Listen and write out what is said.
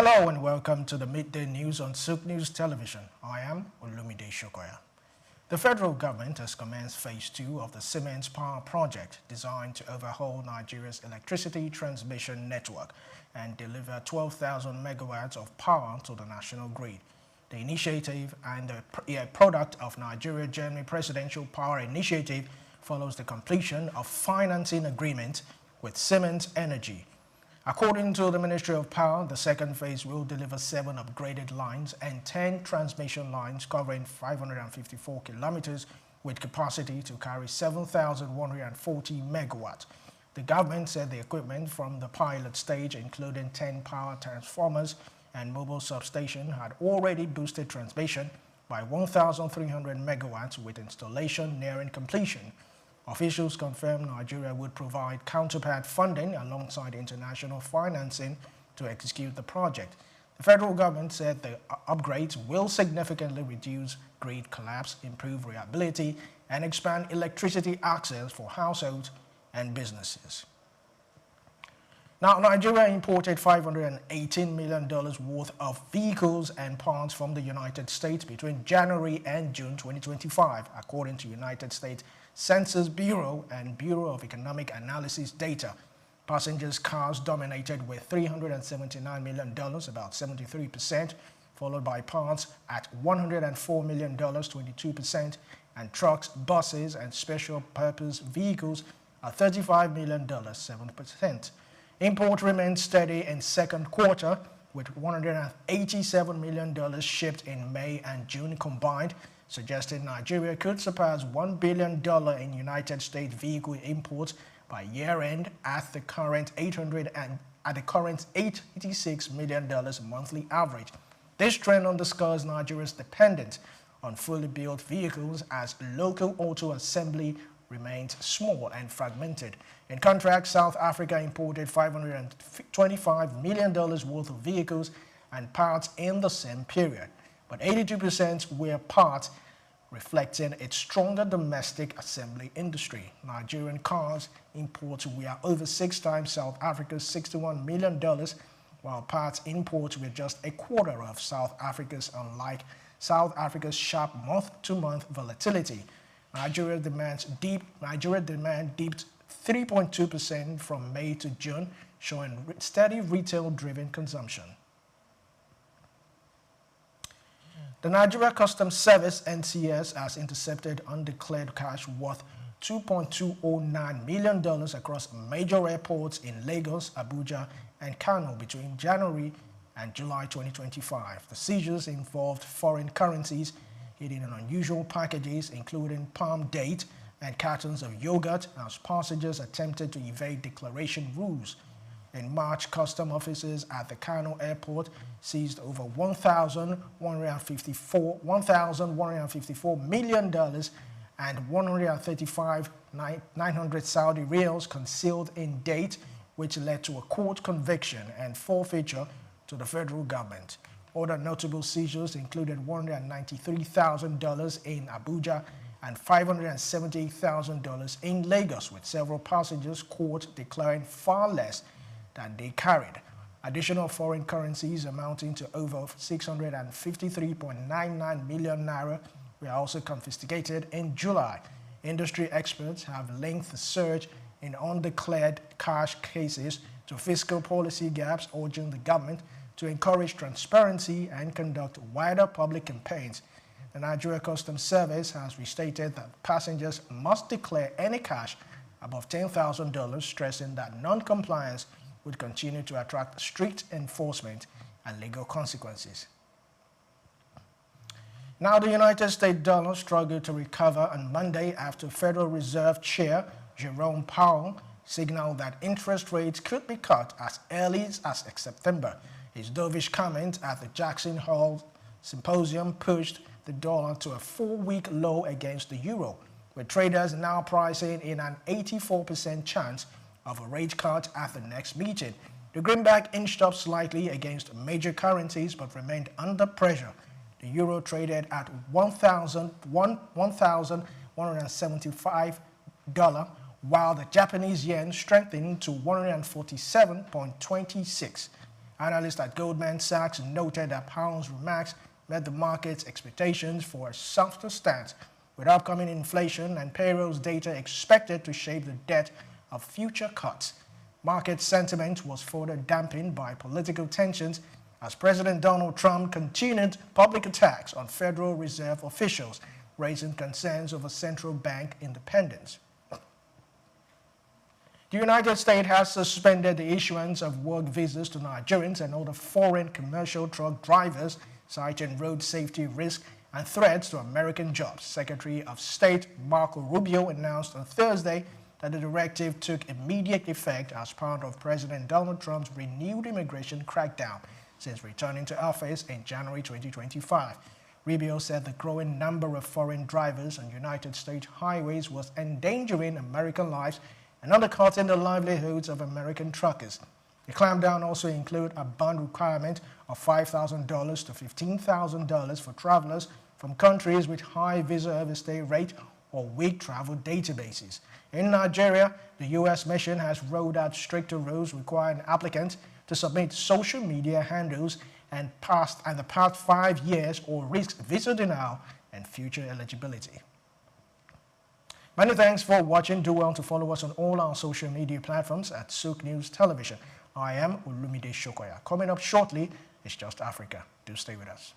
Hello and welcome to the midday news on Souqnews Television. I am Olumide Shokoya. The federal government has commenced phase 2 of the Siemens power project designed to overhaul Nigeria's electricity transmission network and deliver 12,000 megawatts of power to the national grid. The initiative and a product of Nigeria-Germany Presidential Power Initiative follows the completion of financing agreement with Siemens Energy. According to the Ministry of Power, the second phase will deliver 7 upgraded lines and 10 transmission lines covering 554 kilometers with capacity to carry 7,140 megawatts. The government said the equipment from the pilot stage, including 10 power transformers and mobile substation, had already boosted transmission by 1,300 megawatts with installation nearing completion. Officials confirmed Nigeria would provide counterpart funding alongside international financing to execute the project. The federal government said the upgrades will significantly reduce grid collapse, improve reliability, and expand electricity access for households and businesses. Now, Nigeria imported $518 million worth of vehicles and parts from the United States between January and June 2025, according to United States Census Bureau and Bureau of Economic Analysis data. Passengers cars dominated with $379 million, about 73%, followed by parts at $104 million, 22%, and trucks, buses, and special purpose vehicles at $35 million, 7%. Import remained steady in second quarter, with $187 million shipped in May and June combined, suggesting Nigeria could surpass $1 billion in United States vehicle imports by year-end at the current $86 million monthly average. This trend underscores Nigeria's dependence on fully built vehicles as local auto assembly remains small and fragmented. In contrast, South Africa imported $525 million worth of vehicles and parts in the same period, but 82% were parts, reflecting its stronger domestic assembly industry. Nigerian cars imports were over 6 times South Africa's $61 million, while parts imports were just a quarter of South Africa's, unlike South Africa's sharp month-to-month volatility. Nigeria demand dipped 3.2% from May to June, showing steady retail-driven consumption. The Nigeria Customs Service (NCS) has intercepted undeclared cash worth $2.209 million across major airports in Lagos, Abuja, and Kano between January and July 2025. The seizures involved foreign currencies hidden in unusual packages, including palm date and cartons of yogurt, as passengers attempted to evade declaration rules. In March, custom officers at the Kano airport seized over $1,154 million and 135,900 Saudi riyals concealed in date, which led to a court conviction and forfeiture to the federal government. Other notable seizures included $193,000 in Abuja and $578,000 in Lagos, with several passengers caught declaring far less than they carried. Additional foreign currencies amounting to over 653.99 million naira were also confiscated in July. Industry experts have linked the surge in undeclared cash cases to fiscal policy gaps, urging the government to encourage transparency and conduct wider public campaigns. The Nigeria Customs Service has restated that passengers must declare any cash above $10,000, stressing that non-compliance would continue to attract strict enforcement and legal consequences. Now, the United States dollar struggled to recover on Monday after Federal Reserve Chair Jerome Powell signaled that interest rates could be cut as early as September. His dovish comment at the Jackson Hole Symposium pushed the dollar to a 4-week low against the euro, with traders now pricing in an 84% chance of a rate cut at the next meeting. The greenback inched up slightly against major currencies but remained under pressure. The euro traded at $1,175, while the Japanese yen strengthened to 147.26. Analysts at Goldman Sachs noted that Powell's remarks met the market's expectations for a softer stance, with upcoming inflation and payrolls data expected to shape the depth of future cuts. Market sentiment was further dampened by political tensions as President Donald Trump continued public attacks on Federal Reserve officials, raising concerns over central bank independence. The United States has suspended the issuance of work visas to Nigerians and other foreign commercial truck drivers, citing road safety risk and threats to American jobs. Secretary of State Marco Rubio announced on Thursday that the directive took immediate effect as part of President Donald Trump's renewed immigration crackdown since returning to office in January 2025. Rubio said the growing number of foreign drivers on United States highways was endangering American lives and undercutting the livelihoods of American truckers. The clampdown also includes a bond requirement of $5,000 to $15,000 for travelers from countries with high visa overstay rate or weak travel databases. In Nigeria, the U.S. mission has rolled out stricter rules requiring applicants to submit social media handles and the past 5 years or risk visa denial and future eligibility. Many thanks for watching. Do well to follow us on all our social media platforms at Souqnews Television. I am Olumide Shokoya. Coming up shortly is Just Africa. Do stay with us.